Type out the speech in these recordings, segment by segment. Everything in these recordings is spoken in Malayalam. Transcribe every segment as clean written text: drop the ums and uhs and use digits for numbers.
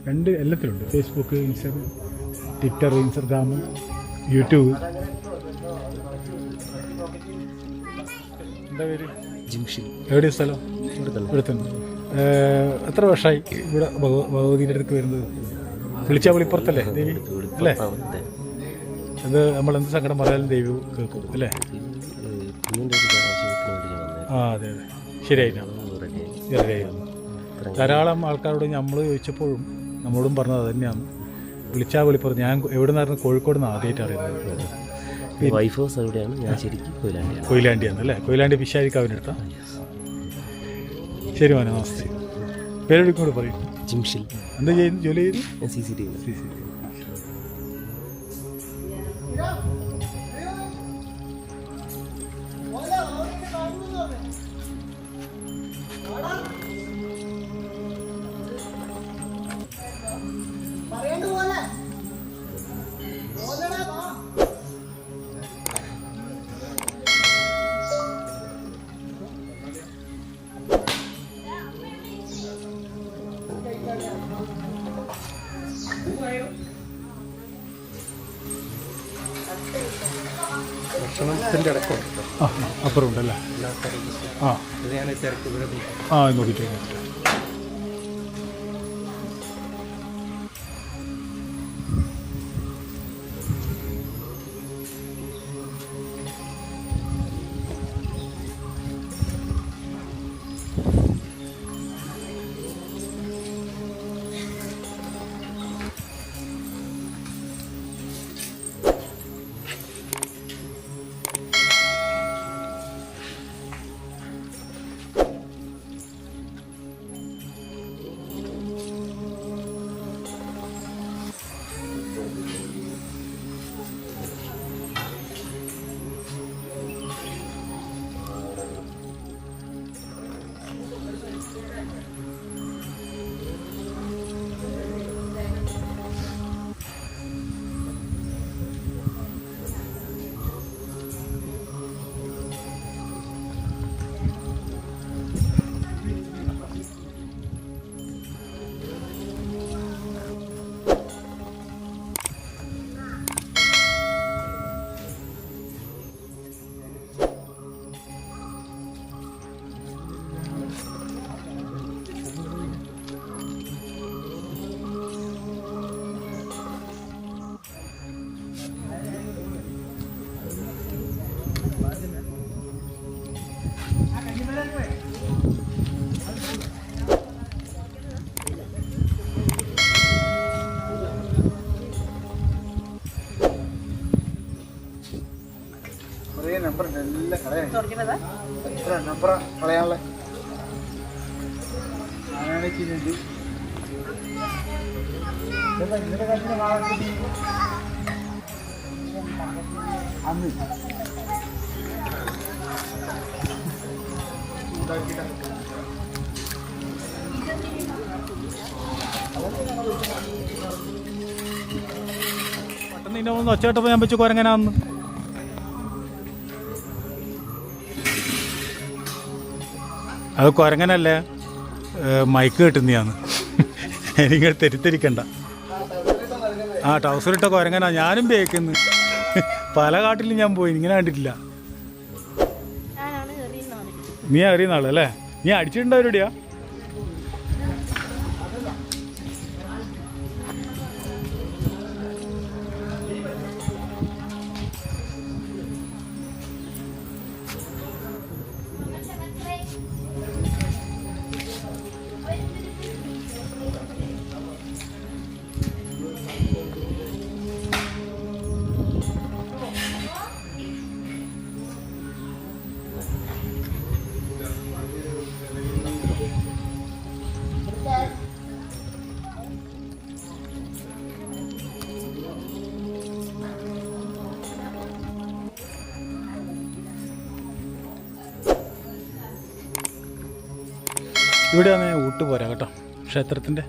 രണ്ട് എല്ലാത്തിലുണ്ട്. Facebook, Twitter, Instagram, YouTube. എന്താ പേര്? ജിംഷിൽ. എവിടെയാണ് സ്ഥലം? ഇവിടെ തന്നെ. എത്ര വർഷമായി ഇവിടെ ഭഗവതിയുടെ അടുത്ത് വരുന്നത്? വിളിച്ചാൽ വിളിപ്പുറത്തല്ലേ ദേവി അല്ലേ? അത് നമ്മളെന്ത് സങ്കടം പറയാനും ദേവി കേൾക്കും അല്ലേ? ആ അതെ അതെ, ശരിയായിട്ടാണ്. ശരിയായിരുന്നു. ധാരാളം ആൾക്കാരോട് നമ്മൾ ചോദിച്ചപ്പോഴും നമ്മളോടും പറഞ്ഞത് അത് തന്നെയാണ്. വിളിച്ചാൽ വിളിപ്പുറത്ത്. ഞാൻ എവിടെ നിന്നായിരുന്നു? കോഴിക്കോട് നിന്ന് ആദ്യമായിട്ട് അറിയുന്നത്. വൈഫ് ഹൗസ് എവിടെയാണ്? ഞാൻ ശരിക്കും കൊയിലാണ്ടിയാണ് അല്ലേ? കൊയിലാണ്ടി പിശാരിക്കാവിനടുത്താ. ശരി മോനെ, നമസ്തേ. പേരെടുക്കും കൂടെ പറയും. ജിംഷിൽ. എന്താ ചെയ്യുന്നു? ജോലി ചെയ്ത് CCTV. ഭക്ഷണത്തിൻ്റെ അടക്കമുണ്ട്. അപ്പുറം ഉണ്ടല്ലേ? ആ ആ നോക്കിയിട്ട് നമ്പർ എല്ലാം കളയാൻ എത്ര നമ്പർ കളയാനുള്ള ആനാണ് ചെയ്യുന്നുണ്ട്. ഇന്നത്തെ കാര്യത്തിന് നാളെ അന്ന് ഉണ്ടാക്കിയിട്ട് നിന്നെ ഒന്ന് ഒച്ചേട്ടപ്പോൾ ഞാൻ വെച്ച് കുരങ്ങനാന്ന്. അത് കുരങ്ങനല്ലേ, മൈക്ക് കിട്ടുന്നതാണ്. എനിക്ക് തെറ്റിദ്ധരിക്കണ്ട. ആ ട്രൗസർ ഇട്ട കുരങ്ങനാ. ഞാനും ബേക്കുന്നു. പല കാട്ടിലും ഞാൻ പോയി, ഇങ്ങനെ കണ്ടിട്ടില്ല. നീ അറിയുന്ന ആളല്ലേ? നീ അടിച്ചിട്ടുണ്ടോ അവരുടെയാ? ഇവിടെയാണ് ഊട്ട് പോരാ കേട്ടോ, ക്ഷേത്രത്തിൻ്റെ.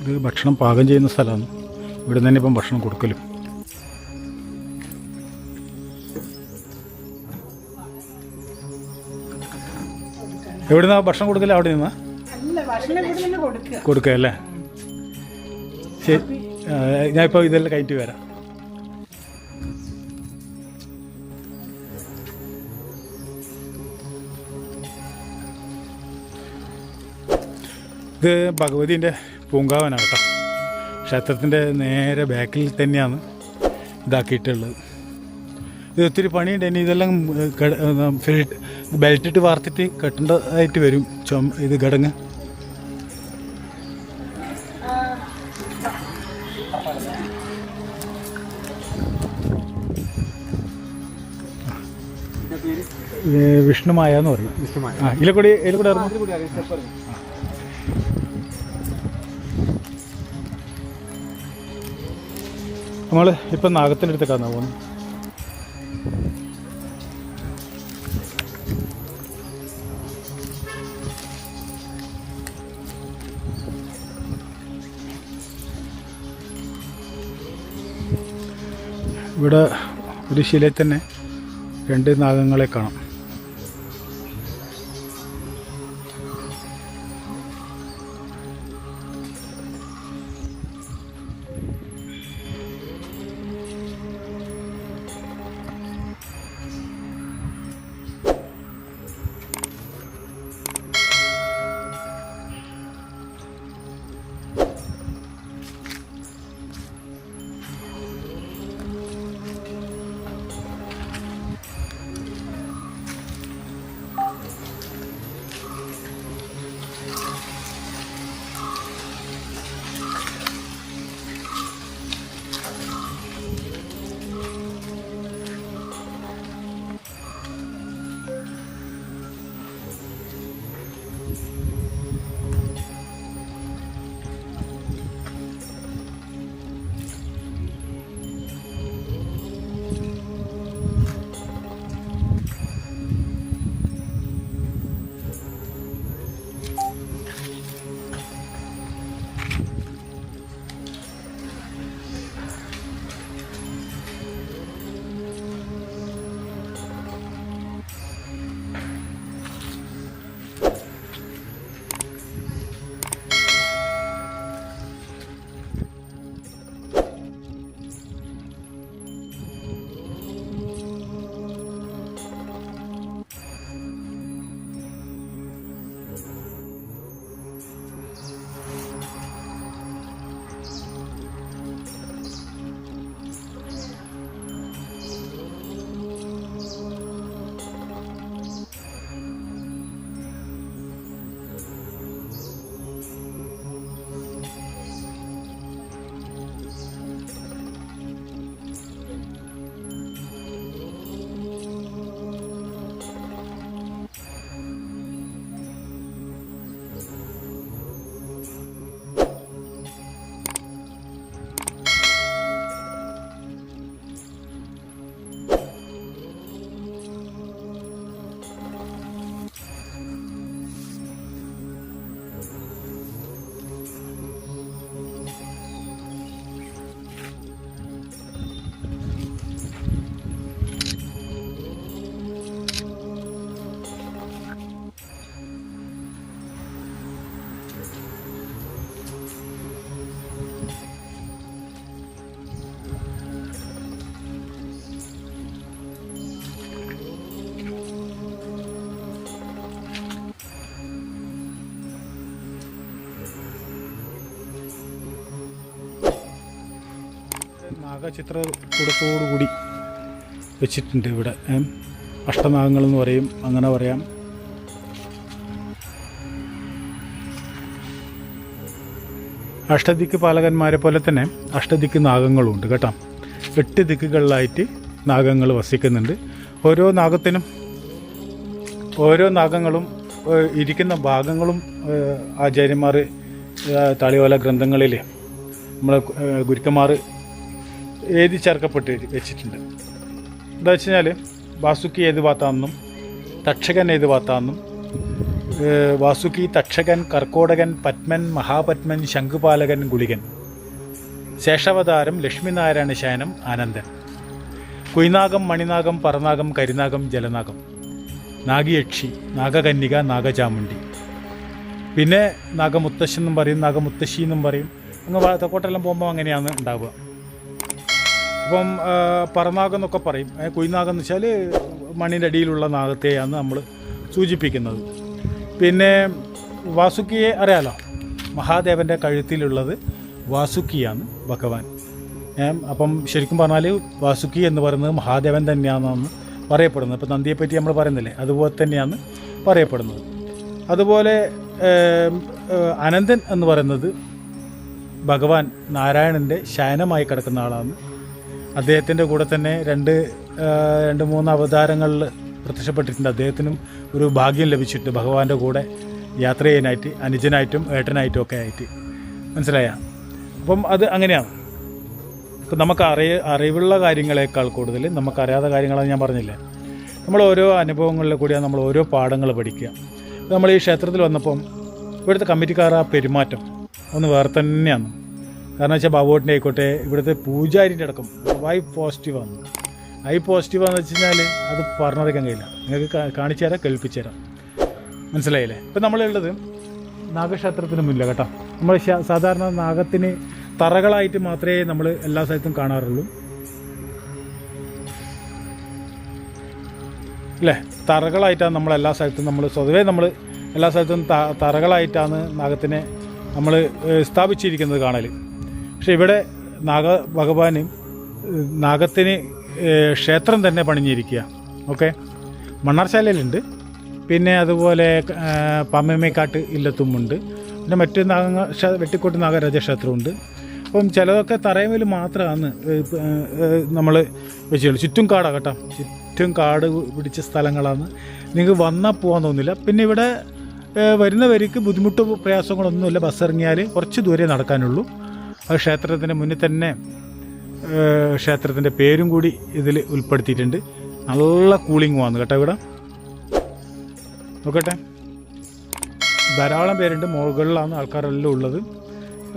ഇത് ഭക്ഷണം പാകം ചെയ്യുന്ന സ്ഥലമാണ്. ഇവിടെ തന്നെ ഇപ്പം ഭക്ഷണം കൊടുക്കലും. എവിടുന്നാ ഭക്ഷണം കൊടുക്കല്? അവിടെ നിന്നാ കൊടുക്കുക അല്ലേ? ശരി, ഞാനിപ്പോൾ ഇതെല്ലാം കഴിഞ്ഞിട്ട് വരാം. ഇത് ഭഗവതിൻ്റെ പൂങ്കാവനാണ് കേട്ടോ. ക്ഷേത്രത്തിൻ്റെ നേരെ ബാക്കിൽ തന്നെയാണ് ഇതാക്കിയിട്ടുള്ളത്. ഇത് ഒത്തിരി പണിയുണ്ട്. ഇനി ഇതെല്ലാം ബെൽറ്റിട്ട് വാർത്തിട്ട് കെട്ടേണ്ടതായിട്ട് വരും. ഇത് ഘടങ്ങ് വിഷ്ണുമായ എന്ന് പറയും. ആ ഇതിലെക്കൂടി നമ്മൾ ഇപ്പം നാഗത്തിനടുത്തേക്കാണ് പോകുന്നത്. ഇവിടെ ഒരു ശിലയിൽ തന്നെ 2 നാഗങ്ങളെ കാണാം. നാഗചിത്രകൂടത്തോടുകൂടി വെച്ചിട്ടുണ്ട് ഇവിടെ. അഷ്ടനാഗങ്ങളെന്ന് പറയും, അങ്ങനെ പറയാം. അഷ്ടദിക്ക് പാലകന്മാരെ പോലെ തന്നെ അഷ്ടദിക്ക് നാഗങ്ങളുണ്ട് കേട്ടോ. 8 ദിക്കുകളിലായിട്ട് നാഗങ്ങൾ വസിക്കുന്നുണ്ട്. ഓരോ നാഗങ്ങളും ഇരിക്കുന്ന ഭാഗങ്ങളും ആചാര്യന്മാർ താളിയോല ഗ്രന്ഥങ്ങളിൽ നമ്മളെ ഗുരുക്കന്മാർ എഴുതി ചേർക്കപ്പെട്ട് വെച്ചിട്ടുണ്ട്. എന്താ വെച്ച് കഴിഞ്ഞാൽ വാസുക്കി ഏത് ഭാഗത്താണെന്നും തക്ഷകൻ ഏത് ഭാഗത്താണെന്നും വാസുക്കി, തക്ഷകൻ, കർക്കോടകൻ, പത്മൻ, മഹാപത്മൻ, ശംഖുപാലകൻ, ഗുളികൻ, ശേഷാവതാരം, ലക്ഷ്മിനാരായണ ശയനം, ആനന്ദൻ, കുയ്നാഗം, മണിനാഗം, പറനാഗം, കരിനാഗം, ജലനാഗം, നാഗിയക്ഷി, നാഗകന്യക, നാഗചാമുണ്ടി, പിന്നെ നാഗമുത്തശ്ശി എന്നും പറയും, നാഗമുത്തശ്ശി എന്നും പറയും. അങ്ങ് തെക്കോട്ടെല്ലാം പോകുമ്പോൾ അങ്ങനെയാണ് ഉണ്ടാവുക. അപ്പം പറനാഗം എന്നൊക്കെ പറയും. കുയ്നാഗം എന്ന് വെച്ചാൽ മണ്ണിൻ്റെ അടിയിലുള്ള നാഗത്തെയാണ് നമ്മൾ സൂചിപ്പിക്കുന്നത്. പിന്നെ വാസുക്കിയെ അറിയാലോ, മഹാദേവൻ്റെ കഴുത്തിലുള്ളത് വാസുക്കിയാണ് ഭഗവാൻ. അപ്പം ശരിക്കും പറഞ്ഞാൽ വാസുക്കി എന്ന് പറയുന്നത് മഹാദേവൻ തന്നെയാണെന്ന് പറയപ്പെടുന്നത്. ഇപ്പോൾ നന്ദിയെപ്പറ്റി നമ്മൾ പറയുന്നില്ലേ, അതുപോലെ തന്നെയാണ് പറയപ്പെടുന്നത്. അതുപോലെ അനന്തൻ എന്ന് പറയുന്നത് ഭഗവാൻ നാരായണൻ്റെ ശയനമായി കിടക്കുന്ന ആളാണ്. അദ്ദേഹത്തിൻ്റെ കൂടെ തന്നെ രണ്ട് മൂന്ന് അവതാരങ്ങളിൽ പ്രത്യക്ഷപ്പെട്ടിട്ടുണ്ട്. അദ്ദേഹത്തിനും ഒരു ഭാഗ്യം ലഭിച്ചിട്ടുണ്ട് ഭഗവാന്റെ കൂടെ യാത്ര ചെയ്യാനായിട്ട്, അനുജനായിട്ടും ഏട്ടനായിട്ടും ഒക്കെ ആയിട്ട്. മനസ്സിലായ? അപ്പം അത് അങ്ങനെയാണ്. ഇപ്പം നമുക്ക് അറിവുള്ള കാര്യങ്ങളെക്കാൾ കൂടുതൽ നമുക്കറിയാത്ത കാര്യങ്ങളാണ് ഞാൻ പറഞ്ഞില്ലേ. നമ്മൾ ഓരോ അനുഭവങ്ങളിൽ കൂടിയാണ് നമ്മൾ ഓരോ പാഠങ്ങൾ പഠിക്കുക. നമ്മൾ ഈ ക്ഷേത്രത്തിൽ വന്നപ്പം ഇവിടുത്തെ കമ്മിറ്റിക്കാർ ആ പെരുമാറ്റം ഒന്ന് വേറെ തന്നെയാണ്. കാരണം വെച്ചാൽ ബാബുവേട്ടൻ്റെ ആയിക്കോട്ടെ, ഇവിടുത്തെ പൂജാരിൻ്റെ അടക്കം പോസിറ്റീവാണ്. പോസിറ്റീവാന്ന് വെച്ച് കഴിഞ്ഞാൽ അത് പറഞ്ഞറിയിക്കാൻ കഴിയില്ല. നിങ്ങൾക്ക് കാണിച്ചു തരാം, കേൾപ്പിച്ചു തരാം. മനസ്സിലായില്ലേ? ഇപ്പം നമ്മളുള്ളത് നാഗക്ഷേത്രത്തിന് മുന്നില്ല കേട്ടോ. നമ്മൾ സാധാരണ നാഗത്തിന് തറകളായിട്ട് മാത്രമേ നമ്മൾ എല്ലാ സ്ഥലത്തും കാണാറുള്ളൂ അല്ലേ? തറകളായിട്ടാണ് നമ്മൾ എല്ലാ സ്ഥലത്തും സ്വതവേ എല്ലാ സ്ഥലത്തും തറകളായിട്ടാണ് നാഗത്തിനെ നമ്മൾ സ്ഥാപിച്ചിരിക്കുന്നത് കാണൽ. പക്ഷേ ഇവിടെ ഭഗവാന് നാഗത്തിന് ക്ഷേത്രം തന്നെ പണിഞ്ഞിരിക്കുക. ഓക്കെ, മണ്ണാർശാലയിലുണ്ട്, പിന്നെ അതുപോലെ പാമ്പമ്മേക്കാട്ട് ഇല്ലത്തുമുണ്ട്, പിന്നെ മറ്റ് വെട്ടിക്കോട്ട് നാഗരാജക്ഷേത്രമുണ്ട്. അപ്പം ചിലതൊക്കെ തറയമേൽ മാത്രമാണ് നമ്മൾ വെച്ചുള്ളൂ. ചുറ്റും കാടാണ് കേട്ടോ, ചുറ്റും കാട് പിടിച്ച സ്ഥലങ്ങളാണ്. നിങ്ങൾക്ക് വന്നാൽ പോകാൻ തോന്നില്ല. പിന്നെ ഇവിടെ വരുന്നവർക്ക് ബുദ്ധിമുട്ടോ പ്രയാസങ്ങളൊന്നുമില്ല. ബസ് ഇറങ്ങിയാൽ കുറച്ച് ദൂരെ നടക്കാനുള്ളൂ. അത് ക്ഷേത്രത്തിൻ്റെ മുന്നിൽ തന്നെ ക്ഷേത്രത്തിൻ്റെ പേരും കൂടി ഇതിൽ ഉൾപ്പെടുത്തിയിട്ടുണ്ട്. നല്ല കൂളിംഗ് വന്നു കേട്ടോ ഇവിടെ. നോക്കട്ടെ, ധാരാളം പേരുണ്ട്. മുകളിലാണ് ആൾക്കാരെല്ലാം ഉള്ളത്.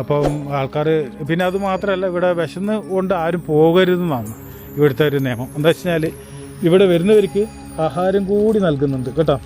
അപ്പം ആൾക്കാർ, പിന്നെ അത് മാത്രമല്ല, ഇവിടെ വിശന്ന് കൊണ്ട് ആരും പോകരുതെന്നാണ് ഇവിടുത്തെ ഒരു നിയമം. എന്താ വെച്ച് കഴിഞ്ഞാൽ ഇവിടെ വരുന്നവർക്ക് ആഹാരം കൂടി നൽകുന്നുണ്ട് കേട്ടോ.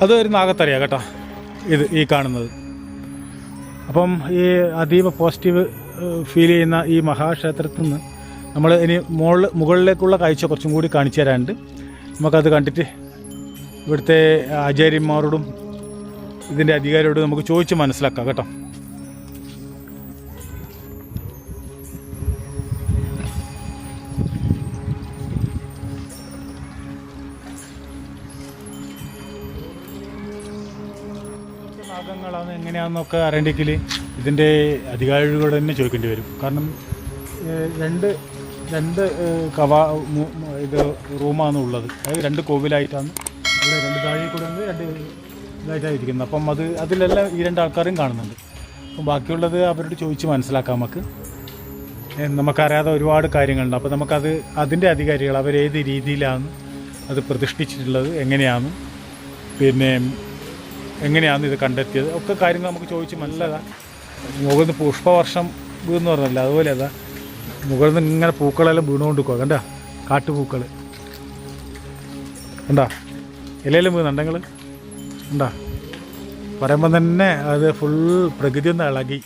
അതൊരു നാഗത്തറിയാണ് കേട്ടോ ഈ കാണുന്നത്. അപ്പം ഈ അതീവ പോസിറ്റീവ് ഫീൽ ചെയ്യുന്ന ഈ മഹാക്ഷേത്രത്തിൽ നിന്ന് നമ്മൾ ഇനി മുകളിലേക്കുള്ള കാഴ്ച കുറച്ചും കൂടി കാണിച്ചു തരാനുണ്ട്. നമുക്കത് കണ്ടിട്ട് ഇവിടുത്തെ ആചാര്യന്മാരോടും ഇതിൻ്റെ അധികാരിയോടും നമുക്ക് ചോദിച്ച് മനസ്സിലാക്കാം കേട്ടോ. നാഗങ്ങളാണ് എങ്ങനെയാണെന്നൊക്കെ അറിയണ്ടെങ്കിൽ ഇതിൻ്റെ അധികാരികളോട് തന്നെ ചോദിക്കേണ്ടി വരും. കാരണം രണ്ട് ഇത് റൂമാണ് ഉള്ളത്. അതായത് 2 കോവിലായിട്ടാണ് ഇവിടെ 2 താഴെ കൂടെ 2 ഇതായിട്ടാണ് ഇരിക്കുന്നത്. അപ്പം അതിലെല്ലാം ഈ 2 ആൾക്കാരും കാണുന്നുണ്ട്. അപ്പം ബാക്കിയുള്ളത് അവരോട് ചോദിച്ച് മനസ്സിലാക്കാം. നമുക്കറിയാതെ ഒരുപാട് കാര്യങ്ങളുണ്ട്. അപ്പോൾ അതിൻ്റെ അധികാരികൾ അവരേത് രീതിയിലാണ് അത് പ്രതിഷ്ഠിച്ചിട്ടുള്ളത്, എങ്ങനെയാണ്, പിന്നെ എങ്ങനെയാണ് ഇത് കണ്ടെത്തിയത്, ഒക്കെ കാര്യങ്ങൾ നമുക്ക് ചോദിച്ച് മനസ്സിലാക്കാം. മുകളിൽ നിന്ന് പുഷ്പവർഷം വീണെന്ന് പറഞ്ഞല്ലോ, അതുപോലെ അതാ മുകളിൽ നിന്ന് ഇങ്ങനെ പൂക്കളെല്ലാം വീണുകൊണ്ട് പോകുക. കണ്ടാ കാട്ടുപൂക്കൾ കണ്ടാ, ഇലയിലും വീണുണ്ടെങ്കിൽ ഉണ്ടാ പറയുമ്പം തന്നെ അത് ഫുൾ പ്രകൃതി ഒന്ന് ഇളകി.